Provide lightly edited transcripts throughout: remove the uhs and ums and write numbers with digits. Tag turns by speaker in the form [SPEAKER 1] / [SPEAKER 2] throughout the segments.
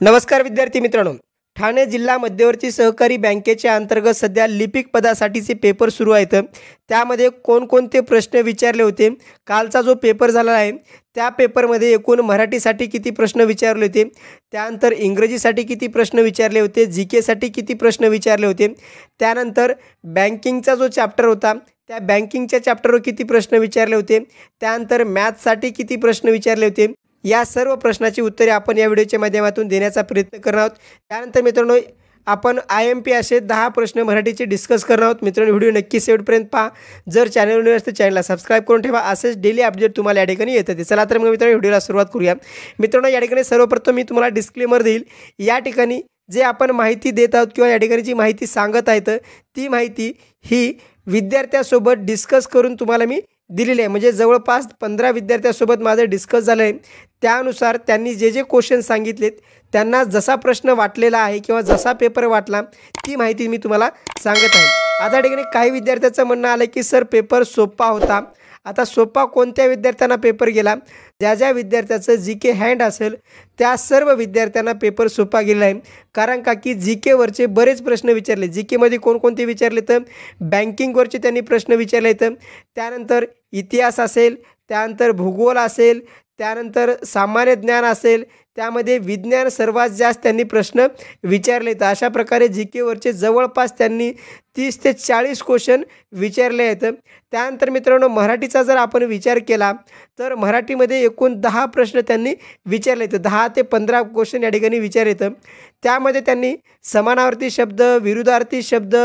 [SPEAKER 1] नमस्कार विद्यार्थी मित्रांनो, ठाणे जिल्हा मध्यवर्ती सहकारी बँकेच्या अंतर्गत सध्या लिपिक पदासाठीचे पेपर सुरू आहेत। त्यामध्ये कोणकोणते प्रश्न विचारले होते, कालचा जो पेपर झाला आहे त्या पेपरमध्ये एकूण मराठीसाठी किती प्रश्न विचारले होते, त्यानंतर इंग्रजीसाठी किती प्रश्न विचारले होते, जीकेसाठी किती प्रश्न विचारले होते, त्यानंतर बँकिंगचा जो चॅप्टर होता त्या बँकिंगच्या चॅप्टरवर किती प्रश्न विचारले होते, त्यानंतर मॅथ्ससाठी किती प्रश्न विचारले होते, या सर्व प्रश्नाची उत्तरे आपण या व्हिडिओच्या माध्यमातून देण्याचा प्रयत्न करणार आहोत। त्यानंतर मित्रांनो आपण IMP असे 10 प्रश्न मराठीचे डिस्कस करणार आहोत। मित्रांनो व्हिडिओ नक्की शेवटपर्यंत पहा। जर चॅनल नवीन असेल तर चॅनलला सबस्क्राईब करून ठेवा, असेच डेली अपडेट तुम्हाला या ठिकाणी येतात। चला तर मग मित्रांनो व्हिडिओला सुरुवात करूया। मित्रांनो या ठिकाणी सर्वप्रथम मी तुम्हाला डिस्क्लेमर देईल। या ठिकाणी जे आपण माहिती देत आहोत किंवा या ठिकाणी जी माहिती सांगत आहेत ती माहिती ही विद्यार्थ्यांसोबत डिस्कस करून तुम्हाला मी दिलेली आहे। म्हणजे जवळपास 15 विद्यार्थ्यांसोबत माझं डिस्कस झालं आहे। त्यानुसार त्यांनी जे क्वेश्चन सांगितलेत त्यांना जसा प्रश्न वाटलेला आहे किंवा जसा पेपर वाटला ती माहिती मी तुम्हाला सांगत आहे। आता ठिकाणी काही विद्यार्थ्यांचं म्हणणं आलं की सर पेपर सोपा होता। आता सोपा कोणत्या विद्यार्थ्यांना पेपर गेला, ज्या विद्यार्थ्याचं जीके हँड असेल त्या सर्व विद्यार्थ्यांना पेपर सोपा गेला आहे। कारण का की जीकेवरचे बरेच प्रश्न विचारले, जीकेमध्ये कोणकोणते विचारले तर बँकिंगवरचे त्यांनी प्रश्न विचारले आहेत, त्यानंतर इतिहास असेल, त्यानंतर भूगोल असेल, त्यानंतर सामान्य ज्ञान असेल, त्यामध्ये विज्ञान सर्वात जास्त त्यांनी प्रश्न विचारले आहेत। अशा प्रकारे जीकेवरचे जवळपास त्यांनी 30 ते 40 क्वेश्चन विचारले आहेत। त्यानंतर मित्रांनो मराठीचा जर आपण विचार केला तर मराठीमध्ये एकूण 10 प्रश्न त्यांनी विचारले आहेत। 10 ते 15 क्वेश्चन या ठिकाणी विचारले आहेत। त्यामध्ये त्यांनी समानार्थी शब्द, विरुद्धार्थी शब्द,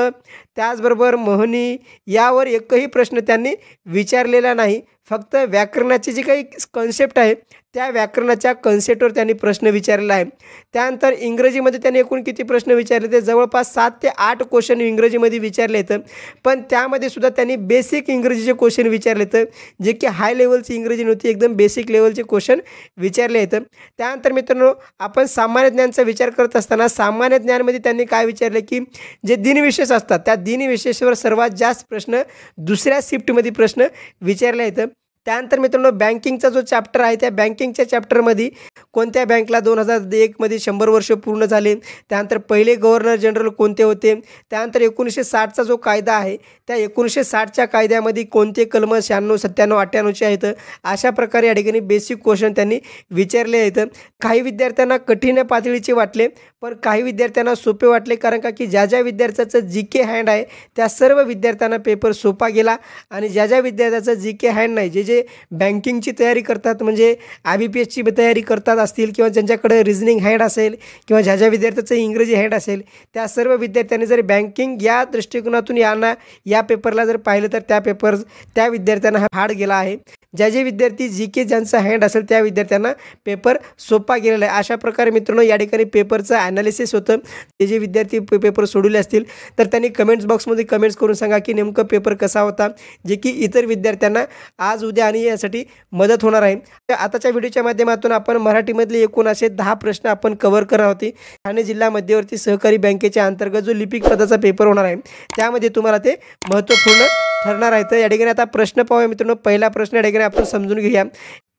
[SPEAKER 1] त्याचबरोबर म्हणी यावर एकही प्रश्न त्यांनी विचारलेला नाही। फक्त व्याकरणाची जी काही कन्सेप्ट आहे त्या व्याकरणाच्या कन्सेप्टवर त्यांनी प्रश्न विचारलेला आहे। त्यानंतर इंग्रजीमध्ये त्यांनी एकूण किती प्रश्न विचारले ते जवळपास 7 ते 8 क्वेश्चन इंग्रजीमध्ये विचारले आहेत। पण त्यामध्ये सुद्धा त्यांनी बेसिक इंग्रजीचे क्वेश्चन विचारले आहेत, जे की हाय लेवलची इंग्रजी नव्हती, एकदम बेसिक लेवलचे क्वेश्चन विचारले आहेत। त्यानंतर मित्रांनो आपण सामान्य ज्ञानचा विचार करत असताना सामान्य ज्ञानमध्ये त्यांनी काय विचारले की जे दिनविशेष असतात त्या दिनविशेषावर सर्वात जास्त प्रश्न दुसऱ्या शिफ्टमध्ये प्रश्न विचारले आहेत। त्यानंतर मित्रांनो बँकिंगचा जो चॅप्टर आहे त्या बँकिंगच्या चॅप्टरमध्ये कोणत्या बँकला 2001 मध्ये 100 वर्ष पूर्ण झाले, त्यानंतर पहिले गव्हर्नर जनरल कोणते होते, त्यानंतर 1960चा जो कायदा आहे त्या 1960च्या कायद्यामध्ये कोणते कलम 96, 97, 98चे आहेत। अशा प्रकारे या ठिकाणी बेसिक क्वेश्चन त्यांनी विचारले आहेत। काही विद्यार्थ्यांना कठीण पातळीचे वाटले पण काही विद्यार्थ्यांना सोपे वाटले, कारण का की ज्या विद्यार्थ्याचं जीके हँड आहे त्या सर्व विद्यार्थ्यांना पेपर सोपा गेला आणि ज्या विद्यार्थ्याचं जीके हँड नाही, जे बँकिंगची तयारी करतात म्हणजे IBPSची तयारी करतात असतील किंवा ज्यांच्याकडे रिझनिंग हँड असेल किंवा ज्या विद्यार्थ्याचं इंग्रजी हँड असेल त्या सर्व विद्यार्थ्यांनी जर बँकिंग या दृष्टिकोनातून या पेपरला जर पाहिलं तर त्या विद्यार्थ्यांना हा हार्ड गेला आहे। जे विद्यार्थी जीके ज्यांचा हँड असेल त्या विद्यार्थ्यांना पेपर सोपा गेलेला आहे। अशा प्रकारे मित्रांनो या ठिकाणी पेपरचं ॲनालिसिस होतं। जे विद्यार्थी पेपर सोडवले असतील तर त्यांनी कमेंट्स बॉक्समध्ये कमेंट्स करून सांगा की नेमकं पेपर कसा होता, जे की इतर विद्यार्थ्यांना आज उद्या आणि यासाठी मदत होणार आहे। आताच्या व्हिडिओच्या माध्यमातून आपण मराठीमधले एकूण असे 10 प्रश्न आपण कव्हर करणार होते। ठाणे जिल्हा मध्यवर्ती सहकारी बँकेच्या अंतर्गत जो लिपिक पदाचा पेपर होणार आहे त्यामध्ये तुम्हाला ते महत्त्वपूर्ण ठरणार आहे। तर या ठिकाणी आता प्रश्न पाहूया मित्रांनो। पहिला प्रश्न या ठिकाणी आपण समजून घेऊया।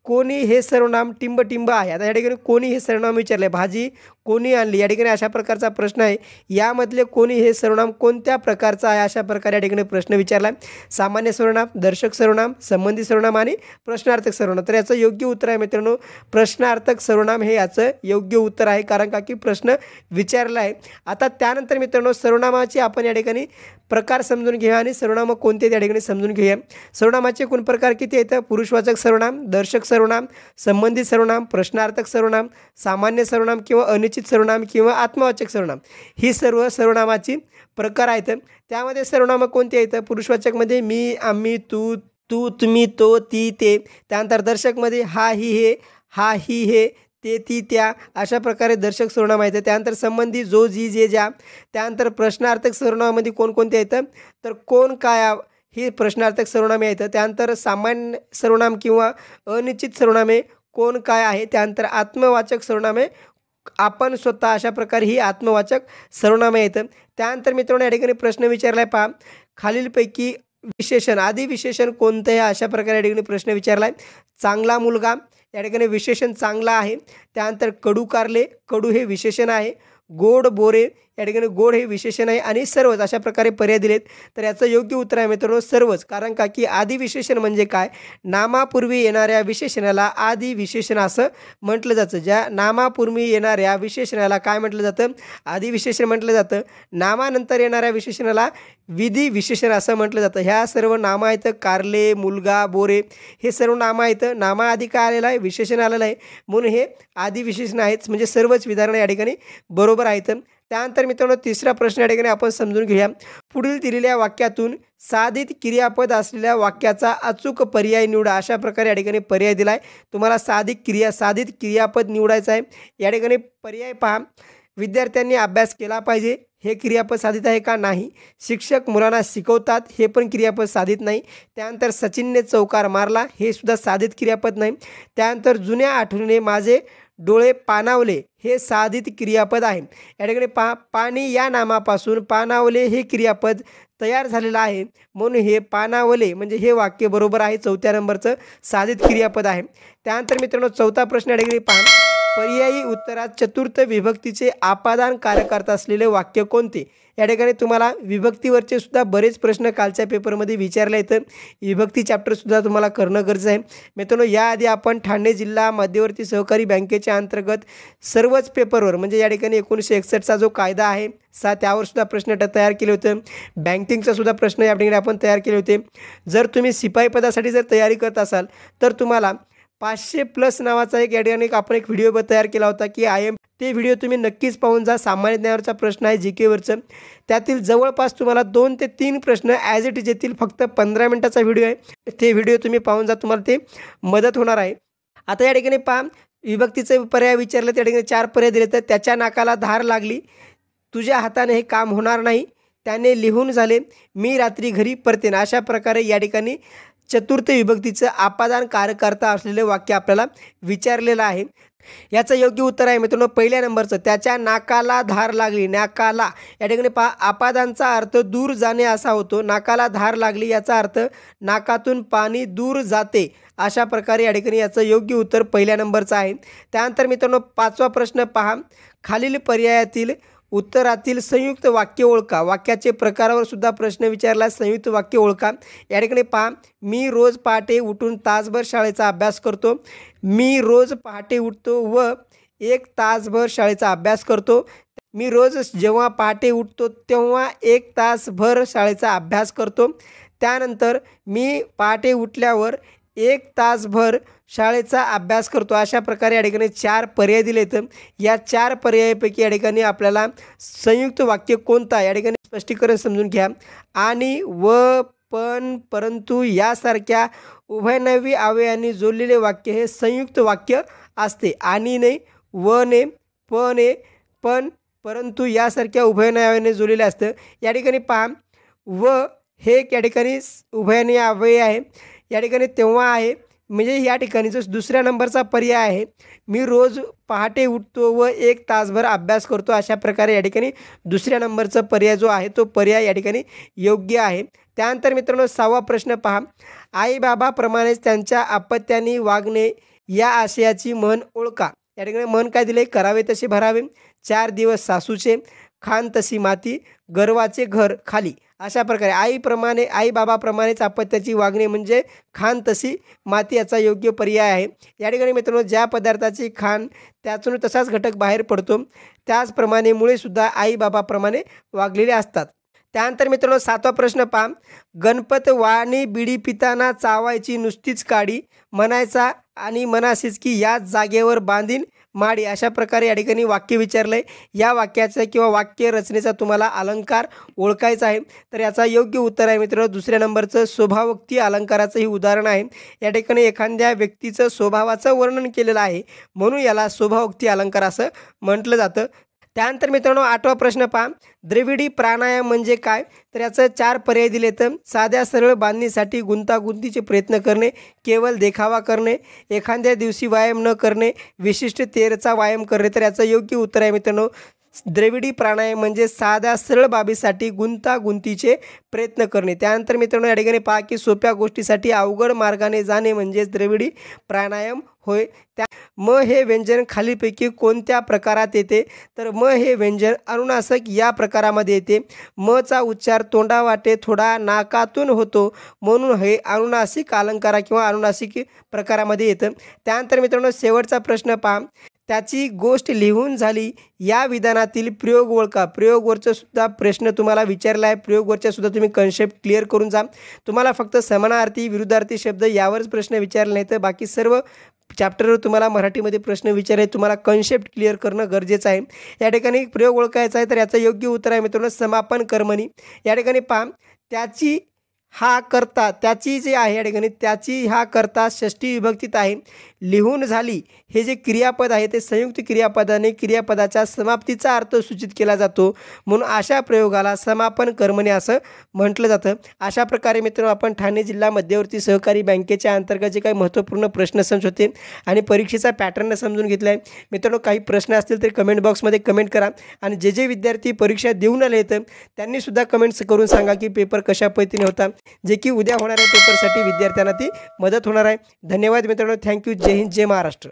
[SPEAKER 1] कोणी हे सर्वनाम टिंब आहे। आता या ठिकाणी कोणी हे सर्वनाम विचारले, भाजी कोणी आणली, या ठिकाणी अशा प्रकारचा प्रश्न आहे। यामधले कोणी हे सर्वनाम कोणत्या प्रकारचा आहे अशा प्रकारे या ठिकाणी प्रश्न विचारला। सामान्य सर्वनाम, दर्शक सर्वनाम, संबंधी सर्वनाम आणि प्रश्नार्थक सर्वनाम। तर याचं योग्य उत्तर आहे मित्रांनो प्रश्नार्थक सर्वनाम हे याचं योग्य उत्तर आहे, कारण का की प्रश्न विचारला आहे। आता त्यानंतर मित्रांनो सर्वनामाचे आपण या ठिकाणी प्रकार समजून घेऊया आणि सर्वनाम कोणते त्या ठिकाणी समजून घेऊया। सर्वनामाचे एकूण प्रकार किती आहेत, पुरुषवाचक सर्वनाम, दर्शक सर्वनाम, संबंधित सर्वनाम, प्रश्नार्थक सर्वनाम, सामान्य सर्वनाम किंवा अनिश्चित सर्वनाम किंवा आत्मवाचक सर्वनाम, ही सर्व सर्वनामाची प्रकार आहेत। त्यामध्ये सर्वनाम कोणते आहेत, पुरुषवाचकमध्ये मी, आम्ही, तू, तुम्ही, तो, ती, ते, त्यानंतर दर्शकमध्ये हा, ही, हे, हा, ही, हे, ते, ती, त्या, अशा प्रकारे दर्शक सर्वनाम आहेत। त्यानंतर संबंधी जो, जी, जे, ज्या, त्यानंतर प्रश्नार्थक सर्वनामामध्ये कोणकोणते आहेत तर कोण, काय, ही प्रश्नार्थक सर्वनामे आहेत। त्यानंतर सामान्य सर्वनाम किंवा अनिश्चित सर्वनामे कोण, काय आहे। त्यानंतर आत्मवाचक सर्वनामे आपण, स्वतः, अशा प्रकारे ही आत्मवाचक सर्वनामे आहेत। त्यानंतर मित्रांनो या ठिकाणी प्रश्न विचारलाय पहा, खालीलपैकी विशेषण आदी विशेषण कोणते आहे अशा प्रकारे या ठिकाणी प्रश्न विचारलाय। चांगला मुलगा, या ठिकाणी विशेषण चांगला आहे. त्यानंतर कडू कारले, कडू हे विशेषण आहे. गोड बोरे, या ठिकाणी गोड हे विशेषण आहे. आणि सर्वच अशा प्रकारे पर्याय दिलेत. तर याचं योग्य उत्तर आहे मित्रांनो सर्वच. कारण का की आदी विशेषण म्हणजे काय, नामापूर्वी येणाऱ्या विशेषणाला आदी विशेषण असं म्हटलं जातं. ज्या नामापूर्वी येणाऱ्या विशेषणाला काय म्हटलं जातं, आदी विशेषण म्हटलं जातं. नामानंतर येणाऱ्या विशेषणाला विधी विशेषण असं म्हटलं जातं. ह्या सर्व नामं आहेत. कारले, मुलगा, बोरे हे सर्व नामं आहेत. नामा आधी काय आलेलं आहे, विशेषण आलेलं आहे, म्हणून हे आदी विशेषण आहेच. म्हणजे सर्वच विधानं या ठिकाणी बरोबर आहेत. त्यानंतर मित्रांनो तिसरा प्रश्न या ठिकाणी आपण समजून घेऊया. पुढील दिलेल्या वाक्यातून साधित क्रियापद असलेल्या वाक्याचा अचूक पर्याय निवडा. अशा प्रकारे या ठिकाणी पर्याय दिला आहे. तुम्हाला साधित क्रियापद निवडायचं आहे. या ठिकाणी पर्याय पहा. विद्यार्थ्यांनी अभ्यास केला पाहिजे, हे क्रियापद साधित आहे का, नाही. शिक्षक मुलांना शिकवतात, हे पण क्रियापद साधित नाही. त्यानंतर सचिनने चौकार मारला, हे सुद्धा साधित क्रियापद नाही. त्यानंतर जुन्या आठवणीने माझे डोळे पाणावले, हे साधित क्रियापद आहे. या ठिकाणी पाणी या नामापासून पाणावले हे क्रियापद तयार झालेलं आहे, म्हणून हे पाणावले म्हणजे हे वाक्य बरोबर आहे. चौथ्या नंबरचं साधित क्रियापद आहे. त्यानंतर मित्रांनो चौथा प्रश्न या ठिकाणी पहा. पर्यायी उत्तरात चतुर्थ विभक्तीचे आपादान कार्यकर्ता असलेले वाक्य कोणते. या ठिकाणी तुम्हाला विभक्तीवरचे सुद्धा बरेच प्रश्न कालच्या पेपरमध्ये विचारले येतं. विभक्ती चॅप्टरसुद्धा तुम्हाला करणं गरजेचं आहे. मित्रांनो याआधी आपण ठाणे जिल्हा मध्यवर्ती सहकारी बँकेच्या अंतर्गत सर्वच पेपरवर म्हणजे या ठिकाणी 1961चा जो कायदा आहे त्यावर सुद्धा प्रश्न तयार केले होते. बँकिंगचा सुद्धा प्रश्न या ठिकाणी आपण तयार केले होते. जर तुम्ही शिपाई पदासाठी जर तयारी करत असाल तर तुम्हाला 500+ नावाचा एक या ठिकाणी आपण एक व्हिडिओ तयार केला होता की ते व्हिडिओ तुम्ही नक्कीच पाहून जा. सामान्य ज्ञानावरचा प्रश्न आहे GK वरचं. त्यातील जवळपास तुम्हाला 2 ते 3 प्रश्न ॲज इट इज येतील. फक्त 15 मिनिटाचा व्हिडिओ आहे. ते व्हिडिओ तुम्ही पाहून जा, तुम्हाला ते मदत होणार आहे. आता या ठिकाणी पहा विभक्तीचे पर्याय विचारले. त्या ठिकाणी 4 पर्याय दिले. तर त्याच्या नाकाला धार लागली, तुझ्या हाताने हे काम होणार नाही, त्याने लिहून झाले, मी रात्री घरी परतेन. अशा प्रकारे या ठिकाणी चतुर्थ विभक्तीचं आपादान कार्यकर्ता असलेले वाक्य आपल्याला विचारलेलं आहे. याचं योग्य उत्तर आहे मित्रांनो पहिल्या नंबरचं, त्याच्या नाकाला धार लागली. नाकाला या ठिकाणी पहा आपादांचा अर्थ दूर जाणे असा होतो. नाकाला धार लागली याचा अर्थ नाकातून पाणी दूर जाते. अशा प्रकारे या ठिकाणी याचं योग्य उत्तर पहिल्या नंबरचं आहे. त्यानंतर मित्रांनो 5वा प्रश्न पहा. खालील पर्यायातील उत्तरातील संयुक्त वाक्य ओळखा. वाक्याचे प्रकारावर सुद्धा प्रश्न विचारला. संयुक्त वाक्य ओळखा. या ठिकाणी पहा. मी रोज पहाटे उठून तासभर शाळेचा अभ्यास करतो. मी रोज पहाटे उठतो व 1 तासभर शाळेचा अभ्यास करतो. मी रोज जेव्हा पहाटे उठतो तेव्हा 1 तासभर शाळेचा अभ्यास करतो. त्यानंतर मी पहाटे उठल्यावर 1 तासभर शाळेचा अभ्यास करतो. अशा प्रकारे या ठिकाणी 4 पर्याय दिले. तर या 4 पर्यायापैकी या ठिकाणी आपल्याला संयुक्त वाक्य कोणता या ठिकाणी स्पष्टीकरण समजून घ्या. आणि व पण परंतु यासारख्या उभयनवी अवयवांनी जोडलेले वाक्य हे संयुक्त वाक्य असते. आणि ने, व ने, प ने, पण परंतु यासारख्या उभयनवी अवयवांनी जोडलेले असतं. या ठिकाणी पहा व हे या ठिकाणी उभयनवी अवयव आहे. या ठिकाणी तेव्हा आहे म्हणजे या ठिकाणी जो दुसऱ्या नंबरचा पर्याय आहे, मी रोज पहाटे उठतो व 1 तासभर अभ्यास करतो. अशा प्रकारे या ठिकाणी दुसऱ्या नंबरचा पर्याय जो आहे तो पर्याय या ठिकाणी योग्य आहे. त्यानंतर मित्रांनो 6वा प्रश्न पहा. आईबाबाप्रमाणेच त्यांच्या अपत्याने वागणे या आशयाची म्हण ओळखा. या ठिकाणी म्हण काय दिले, करावे तसे भरावे, 4 दिवस सासूचे, खान तशी माती, गर्वाचे घर खाली. अशा प्रकारे आईबाबाप्रमाणेच अपत्याची वागणे म्हणजे खान तशी माती याचा योग्य पर्याय आहे. या ठिकाणी मित्रांनो ज्या पदार्थाची खान त्यातून तसाच घटक बाहेर पडतो त्याचप्रमाणे मुळेसुद्धा आईबाबाप्रमाणे वागलेले असतात. त्यानंतर मित्रांनो 7वा प्रश्न पहा. गणपत वाणी बिडी पिताना चावायची नुसतीच काडी, म्हणायचा आणि म्हणाशीच की याच जागेवर बांधीन माडी. अशा प्रकारे या ठिकाणी वाक्य विचारलं आहे. या वाक्याचा किंवा वाक्य रचनेचा तुम्हाला अलंकार ओळखायचा आहे. तर याचा योग्य उत्तर आहे मित्रांनो दुसऱ्या नंबरचं स्वभावोक्ती अलंकाराचं ही उदाहरण आहे. या ठिकाणी एखाद्या व्यक्तीचं स्वभावाचं वर्णन केलेलं आहे म्हणून याला स्वभावोक्ती अलंकार असं म्हटलं जातं. त्यानंतर मित्रांनो 8वा प्रश्न पहा. द्रविडी प्राणायाम म्हणजे काय. तर याचं 4 पर्याय दिले. तर साध्या सरळ बांधणीसाठी गुंतागुंतीचे प्रयत्न करणे, केवळ देखावा करणे, एखाद्या दिवशी व्यायाम न करणे, विशिष्ट तेरचा व्यायाम करणे. तर याचं योग्य उत्तर आहे मित्रांनो द्रविडी प्राणायाम म्हणजे साध्या सरळ बाबीसाठी गुंतागुंतीचे प्रयत्न करणे. त्यानंतर मित्रांनो या ठिकाणी पहा की सोप्या गोष्टीसाठी अवघड मार्गाने जाणे म्हणजेच द्रविडी प्राणायाम होय. म हे व्यंजन खालीलपैकी कोणत्या प्रकारात येते? तर म हे व्यंजन अनुनासिक या प्रकारामध्ये येते. मचा उच्चार तोंडावाटे थोडा नाकातून होतो म्हणून हे अनुनासिक अलंकार किंवा अनुनासिक प्रकारामध्ये येतं. त्यानंतर मित्रांनो शेवटचा प्रश्न पहा, त्याची गोष्ट लिहून झाली या विधानातील प्रयोग ओळखा. प्रयोगवरचा सुद्धा प्रश्न तुम्हाला विचारला आहे. प्रयोगवरच्या सुद्धा तुम्ही कन्सेप्ट क्लिअर करून जा. तुम्हाला फक्त समानार्थी विरुद्धार्थी शब्द यावरच प्रश्न विचारले नाही तर बाकी सर्व चॅप्टरवर तुम्हाला मराठीमध्ये प्रश्न विचारले. तुम्हाला कन्सेप्ट क्लिअर करणं गरजेचं आहे. या ठिकाणी प्रयोग ओळखायचा आहे तर याचं योग्य उत्तर आहे मित्रांनो समापन कर्मणी. या ठिकाणी पहा त्याची हा करता, त्याची जे आहे या ठिकाणी त्याची हा करता षष्ठी विभक्तीत आहे. लिहून झाली हे जे क्रियापद आहे ते संयुक्त क्रियापदाने क्रियापदाच्या समाप्तीचा अर्थ सूचित केला जातो म्हणून अशा प्रयोगाला समापन कर्मणी असं म्हटलं जातं. अशा प्रकारे मित्रांनो आपण ठाणे जिल्हा मध्यवर्ती सहकारी बँकेच्या अंतर्गत जे काही महत्त्वपूर्ण प्रश्न समज होते आणि परीक्षेचा पॅटर्न समजून घेतला आहे. मित्रांनो काही प्रश्न असतील तर कमेंट बॉक्समध्ये कमेंट करा आणि जे विद्यार्थी परीक्षा देऊन आले आहेत त्यांनीसुद्धा कमेंट्स करून सांगा की पेपर कशा पद्धतीने होता, जे की उद्या होणाऱ्या पेपरसाठी विद्यार्थ्यांना ती मदत होणार आहे. धन्यवाद मित्रांनो. थँक्यू. जय हिंद, जय महाराष्ट्र.